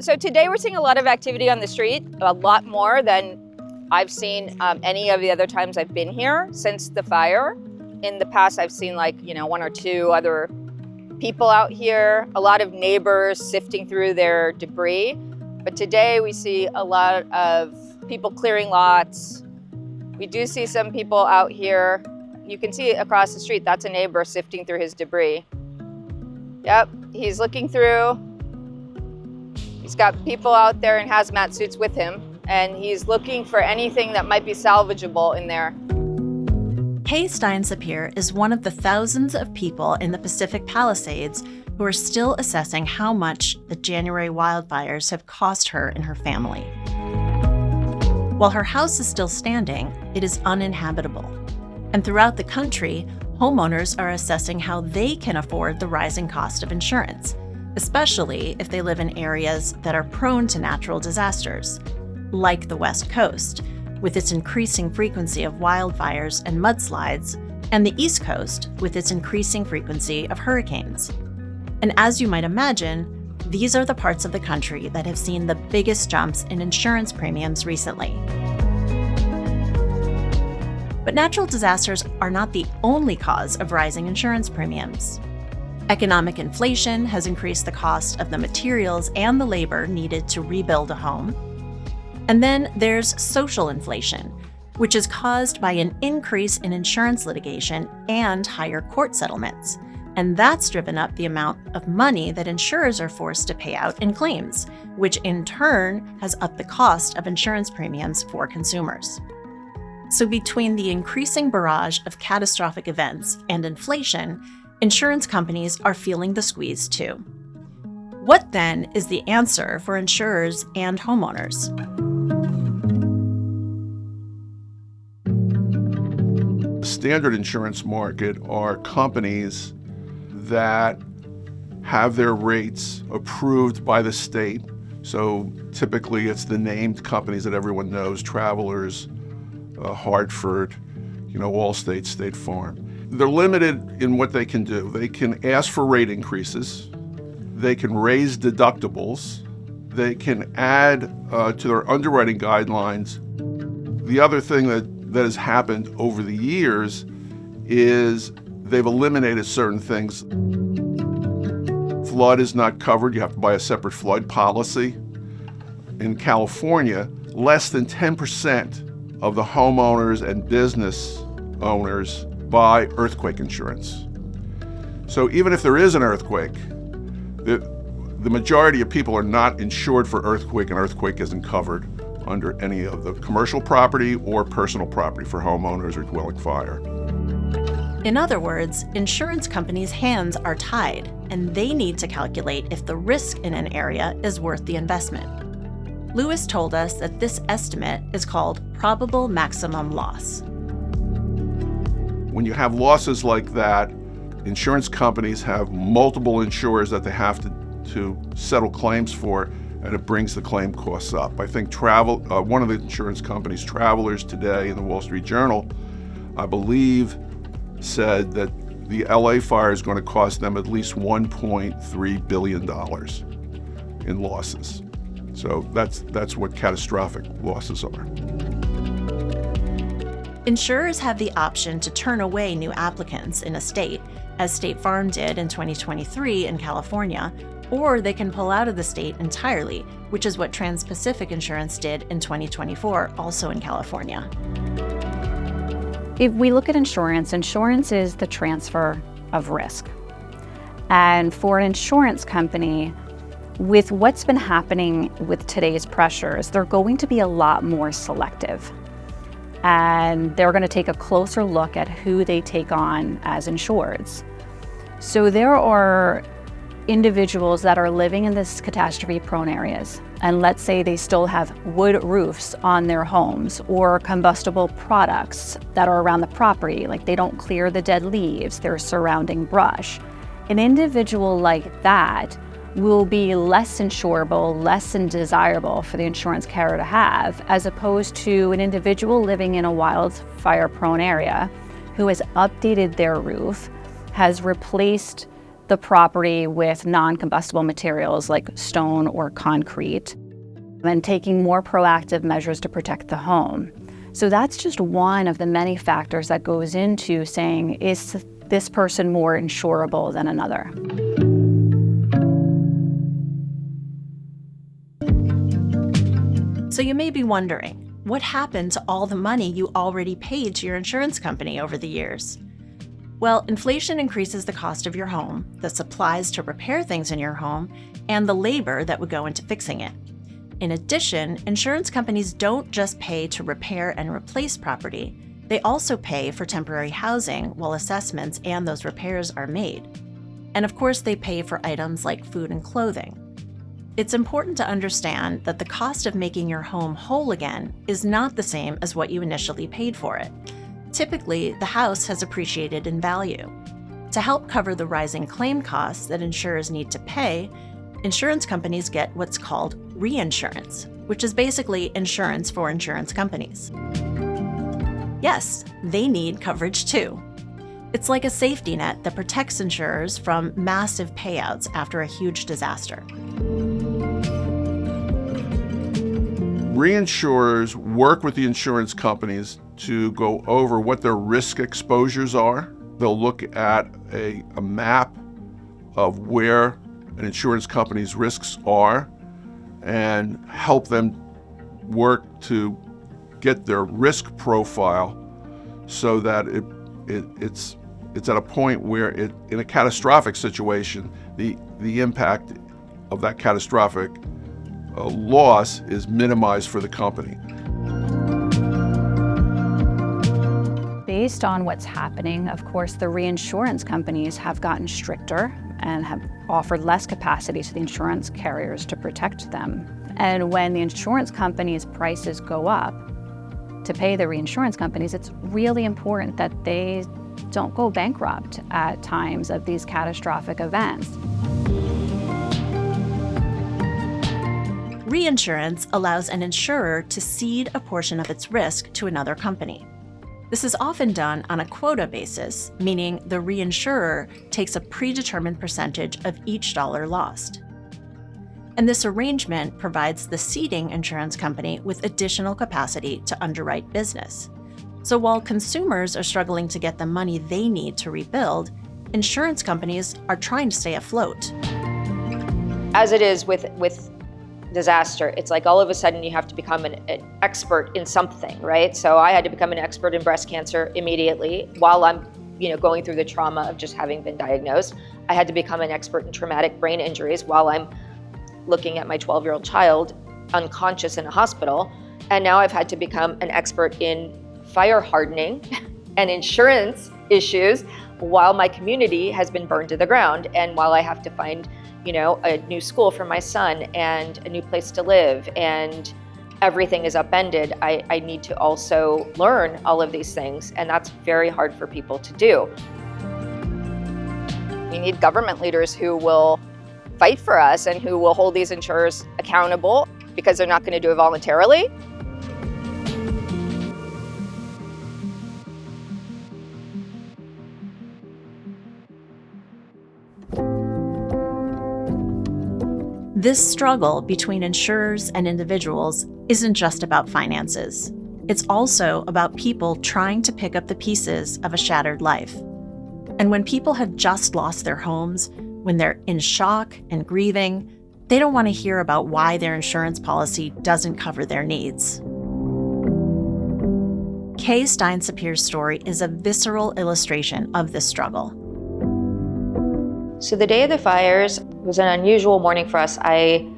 So today we're seeing a lot of activity on the street, a lot more than I've seen any of the other times I've been here since the fire. In the past, I've seen one or two other people out here, a lot of neighbors sifting through their debris. But today we see a lot of people clearing lots. We do see some people out here. You can see across the street, that's a neighbor sifting through his debris. Yep, he's looking through. He's got people out there in hazmat suits with him, and he's looking for anything that might be salvageable in there. Kaye Steinsapir is one of the thousands of people in the Pacific Palisades who are still assessing how much the January wildfires have cost her and her family. While her house is still standing, it is uninhabitable. And throughout the country, homeowners are assessing how they can afford the rising cost of insurance, especially if they live in areas that are prone to natural disasters, like the West Coast, with its increasing frequency of wildfires and mudslides, and the East Coast, with its increasing frequency of hurricanes. And as you might imagine, these are the parts of the country that have seen the biggest jumps in insurance premiums recently. But natural disasters are not the only cause of rising insurance premiums. Economic inflation has increased the cost of the materials and the labor needed to rebuild a home. And then there's social inflation, which is caused by an increase in insurance litigation and higher court settlements. And that's driven up the amount of money that insurers are forced to pay out in claims, which in turn has upped the cost of insurance premiums for consumers. So between the increasing barrage of catastrophic events and inflation, insurance companies are feeling the squeeze too. What then is the answer for insurers and homeowners? The standard insurance market are companies that have their rates approved by the state. So typically it's the named companies that everyone knows, Travelers, Hartford, Allstate, State Farm. They're limited in what they can do. They can ask for rate increases. They can raise deductibles. They can add to their underwriting guidelines. The other thing that has happened over the years is they've eliminated certain things. Flood is not covered. You have to buy a separate flood policy. In California, less than 10% of the homeowners and business owners buy earthquake insurance. So even if there is an earthquake, the majority of people are not insured for earthquake, and earthquake isn't covered under any of the commercial property or personal property for homeowners or dwelling fire. In other words, insurance companies' hands are tied, and they need to calculate if the risk in an area is worth the investment. Lewis told us that this estimate is called probable maximum loss. When you have losses like that, insurance companies have multiple insurers that they have to settle claims for, and it brings the claim costs up. I think one of the insurance companies, Travelers, today in the Wall Street Journal, I believe, said that the LA fire is going to cost them at least $1.3 billion in losses. So that's what catastrophic losses are. Insurers have the option to turn away new applicants in a state, as State Farm did in 2023 in California, or they can pull out of the state entirely, which is what Trans-Pacific Insurance did in 2024, also in California. If we look at insurance, insurance is the transfer of risk. And for an insurance company, with what's been happening with today's pressures, they're going to be a lot more selective. And they're going to take a closer look at who they take on as insureds. So there are individuals that are living in this catastrophe-prone areas, and let's say they still have wood roofs on their homes or combustible products that are around the property, like they don't clear the dead leaves, there's surrounding brush. An individual like that will be less insurable, less desirable for the insurance carrier to have, as opposed to an individual living in a wildfire-prone area who has updated their roof, has replaced the property with non-combustible materials like stone or concrete, and taking more proactive measures to protect the home. So that's just one of the many factors that goes into saying, is this person more insurable than another? So you may be wondering, what happened to all the money you already paid to your insurance company over the years? Well, inflation increases the cost of your home, the supplies to repair things in your home, and the labor that would go into fixing it. In addition, insurance companies don't just pay to repair and replace property, they also pay for temporary housing while assessments and those repairs are made. And of course, they pay for items like food and clothing. It's important to understand that the cost of making your home whole again is not the same as what you initially paid for it. Typically, the house has appreciated in value. To help cover the rising claim costs that insurers need to pay, insurance companies get what's called reinsurance, which is basically insurance for insurance companies. Yes, they need coverage too. It's like a safety net that protects insurers from massive payouts after a huge disaster. Reinsurers work with the insurance companies to go over what their risk exposures are. They'll look at a map of where an insurance company's risks are and help them work to get their risk profile so that it's at a point where in a catastrophic situation, the impact of that catastrophic loss is minimized for the company. Based on what's happening, of course, the reinsurance companies have gotten stricter and have offered less capacity to the insurance carriers to protect them. And when the insurance companies' prices go up to pay the reinsurance companies, it's really important that they don't go bankrupt at times of these catastrophic events. Reinsurance allows an insurer to cede a portion of its risk to another company. This is often done on a quota basis, meaning the reinsurer takes a predetermined percentage of each dollar lost. And this arrangement provides the ceding insurance company with additional capacity to underwrite business. So while consumers are struggling to get the money they need to rebuild, insurance companies are trying to stay afloat. As it is with disaster, it's like all of a sudden you have to become an expert in something, right? So I had to become an expert in breast cancer immediately while I'm going through the trauma of just having been diagnosed. I had to become an expert in traumatic brain injuries while I'm looking at my 12-year-old child unconscious in a hospital. And now I've had to become an expert in fire hardening and insurance issues while my community has been burned to the ground and while I have to find a new school for my son and a new place to live, and everything is upended. I need to also learn all of these things, and that's very hard for people to do. We need government leaders who will fight for us and who will hold these insurers accountable because they're not going to do it voluntarily. This struggle between insurers and individuals isn't just about finances. It's also about people trying to pick up the pieces of a shattered life. And when people have just lost their homes, when they're in shock and grieving, they don't want to hear about why their insurance policy doesn't cover their needs. Kaye Steinsapir's story is a visceral illustration of this struggle. So the day of the fires was an unusual morning for us. I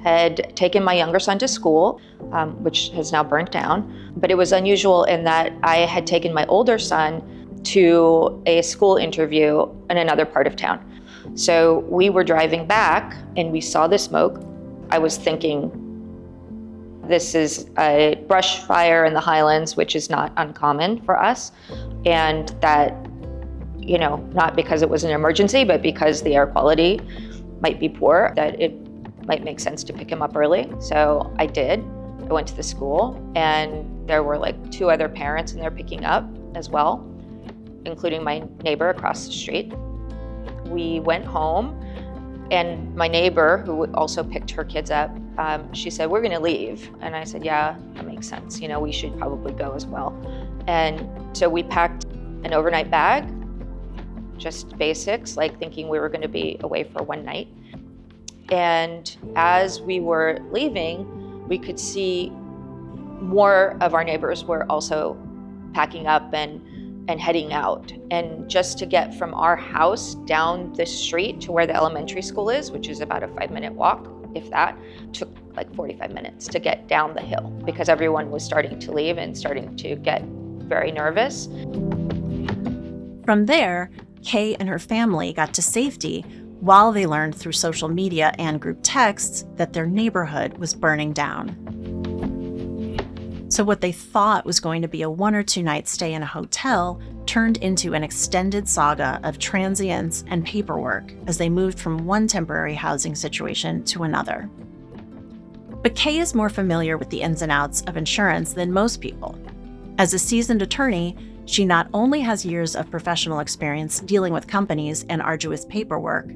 had taken my younger son to school, which has now burnt down, but it was unusual in that I had taken my older son to a school interview in another part of town. So we were driving back and we saw the smoke. I was thinking, this is a brush fire in the Highlands, which is not uncommon for us, and that not because it was an emergency, but because the air quality might be poor, that it might make sense to pick him up early. So I did. I went to the school and there were like 2 other parents in there picking up as well, including my neighbor across the street. we went home, and my neighbor, who also picked her kids up, she said, "We're gonna leave." And I said, "Yeah, that makes sense. We should probably go as well." And so we packed an overnight bag, just basics, like thinking we were gonna be away for one night. And as we were leaving, we could see more of our neighbors were also packing up and heading out. And just to get from our house down the street to where the elementary school is, which is about a 5-minute walk, if that, took like 45 minutes to get down the hill because everyone was starting to leave and starting to get very nervous. From there, Kaye and her family got to safety while they learned through social media and group texts that their neighborhood was burning down. So what they thought was going to be a 1 or 2 night stay in a hotel turned into an extended saga of transients and paperwork as they moved from one temporary housing situation to another. But Kaye is more familiar with the ins and outs of insurance than most people. As a seasoned attorney, she not only has years of professional experience dealing with companies and arduous paperwork,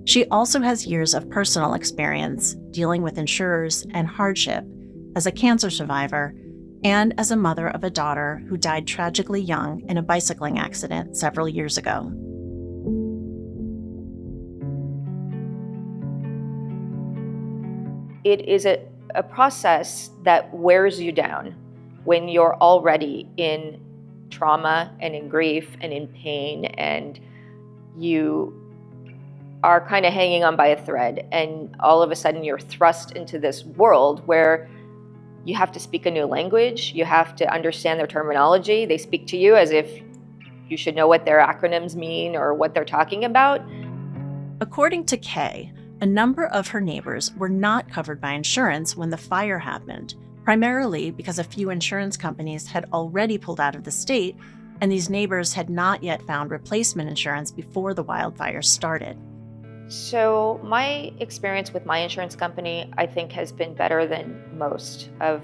she also has years of personal experience dealing with insurers and hardship as a cancer survivor and as a mother of a daughter who died tragically young in a bicycling accident several years ago. It is a process that wears you down when you're already in trauma and in grief and in pain, and you are kind of hanging on by a thread, and all of a sudden you're thrust into this world where you have to speak a new language, you have to understand their terminology. They speak to you as if you should know what their acronyms mean or what they're talking about. According to Kaye, a number of her neighbors were not covered by insurance when the fire happened, primarily because a few insurance companies had already pulled out of the state, and these neighbors had not yet found replacement insurance before the wildfires started. So my experience with my insurance company, I think, has been better than most of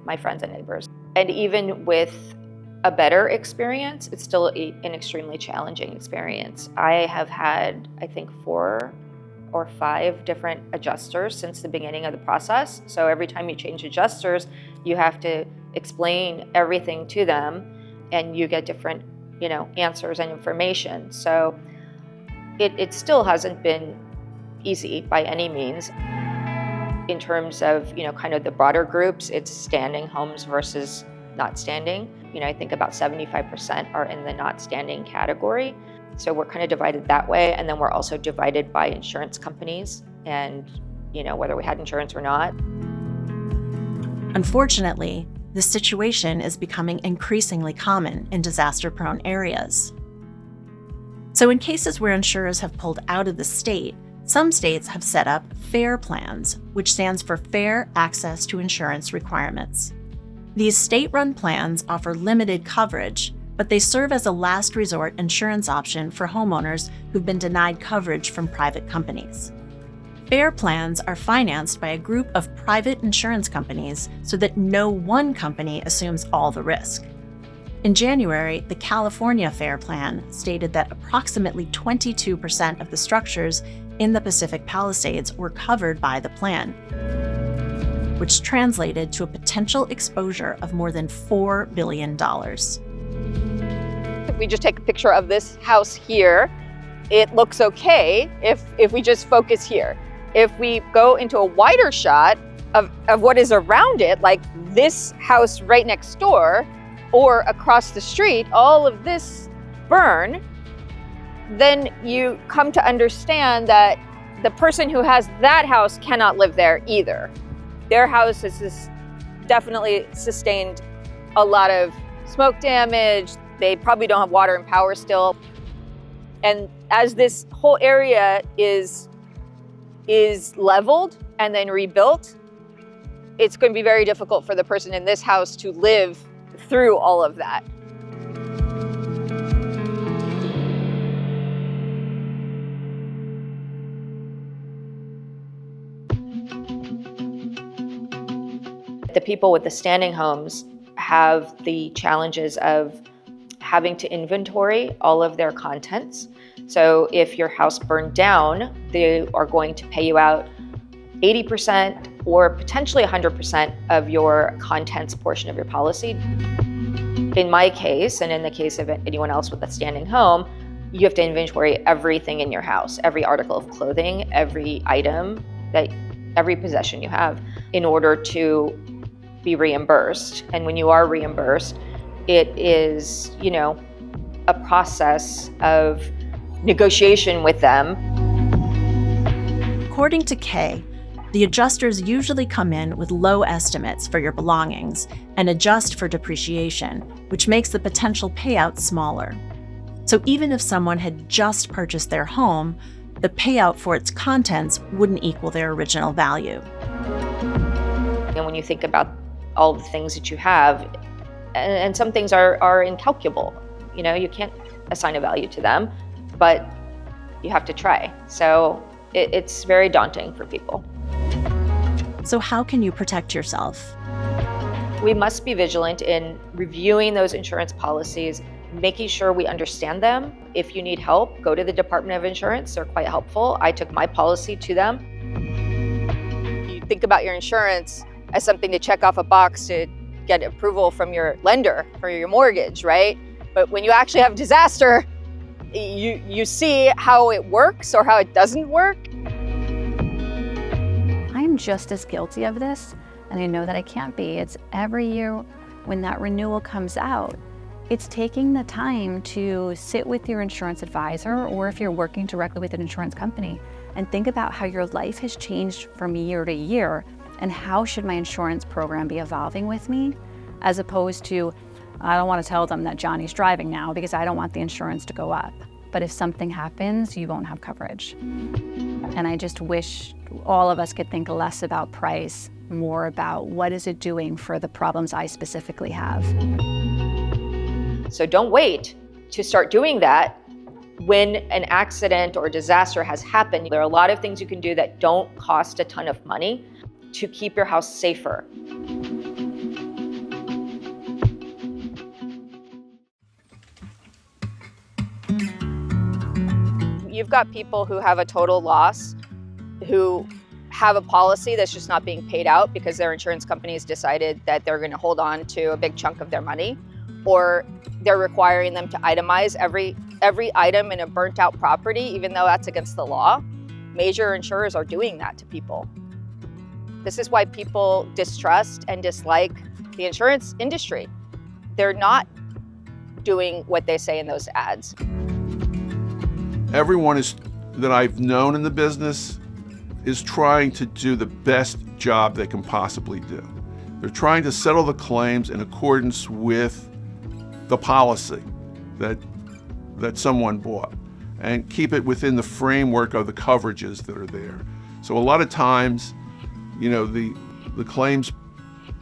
my friends and neighbors. And even with a better experience, it's still an extremely challenging experience. I have had, I think, 4 or 5 different adjusters since the beginning of the process. So every time you change adjusters, you have to explain everything to them, and you get different, answers and information. So it still hasn't been easy by any means. In terms of, kind of the broader groups, it's standing homes versus not standing. I think about 75% are in the not standing category. So we're kind of divided that way. And then we're also divided by insurance companies and, whether we had insurance or not. Unfortunately, this situation is becoming increasingly common in disaster-prone areas. So in cases where insurers have pulled out of the state, some states have set up FAIR plans, which stands for Fair Access to Insurance Requirements. These state-run plans offer limited coverage, but they serve as a last resort insurance option for homeowners who've been denied coverage from private companies. FAIR plans are financed by a group of private insurance companies so that no one company assumes all the risk. In January, the California FAIR plan stated that approximately 22% of the structures in the Pacific Palisades were covered by the plan, which translated to a potential exposure of more than $4 billion. If we just take a picture of this house here, it looks okay if we just focus here. If we go into a wider shot of what is around it, like this house right next door, or across the street, all of this burn, then you come to understand that the person who has that house cannot live there either. Their house has definitely sustained a lot of smoke damage. They probably don't have water and power still. And as this whole area is leveled and then rebuilt, it's going to be very difficult for the person in this house to live through all of that. The people with the standing homes have the challenges of having to inventory all of their contents. So if your house burned down, they are going to pay you out 80% or potentially 100% of your contents portion of your policy. In my case, and in the case of anyone else with a standing home, you have to inventory everything in your house, every article of clothing, every item, every possession you have, in order to be reimbursed. And when you are reimbursed, it is, a process of negotiation with them. According to Kaye, the adjusters usually come in with low estimates for your belongings and adjust for depreciation, which makes the potential payout smaller. So even if someone had just purchased their home, the payout for its contents wouldn't equal their original value. And when you think about all the things that you have, and some things are incalculable, you can't assign a value to them, but you have to try. So it's very daunting for people. So how can you protect yourself? We must be vigilant in reviewing those insurance policies, making sure we understand them. If you need help, go to the Department of Insurance. They're quite helpful. I took my policy to them. You think about your insurance as something to check off a box to get approval from your lender for your mortgage, right? But when you actually have a disaster, you see how it works or how it doesn't work. I'm just as guilty of this, and I know that I can't be. It's every year when that renewal comes out, it's taking the time to sit with your insurance advisor, or if you're working directly with an insurance company, and think about how your life has changed from year to year, and how should my insurance program be evolving with me, as opposed to, I don't want to tell them that Johnny's driving now because I don't want the insurance to go up. But if something happens, you won't have coverage. And I just wish all of us could think less about price, more about what is it doing for the problems I specifically have. So don't wait to start doing that when an accident or disaster has happened. There are a lot of things you can do that don't cost a ton of money to keep your house safer. You've got people who have a total loss, who have a policy that's just not being paid out because their insurance companies decided that they're going to hold on to a big chunk of their money, or they're requiring them to itemize every item in a burnt out property, even though that's against the law. Major insurers are doing that to people. This is why people distrust and dislike the insurance industry. They're not doing what they say in those ads. Everyone that I've known in the business is trying to do the best job they can possibly do. They're trying to settle the claims in accordance with the policy that someone bought and keep it within the framework of the coverages that are there. So a lot of times, the claims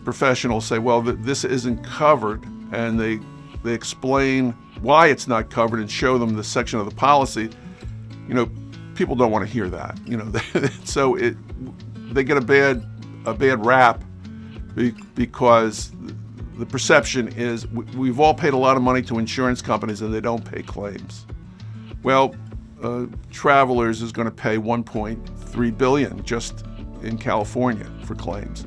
professionals say, well, this isn't covered, and they explain why it's not covered and show them the section of the policy. People don't want to hear that. So they get a bad rap because the perception is we've all paid a lot of money to insurance companies and they don't pay claims. Well, Travelers is going to pay $1.3 billion just in California for claims.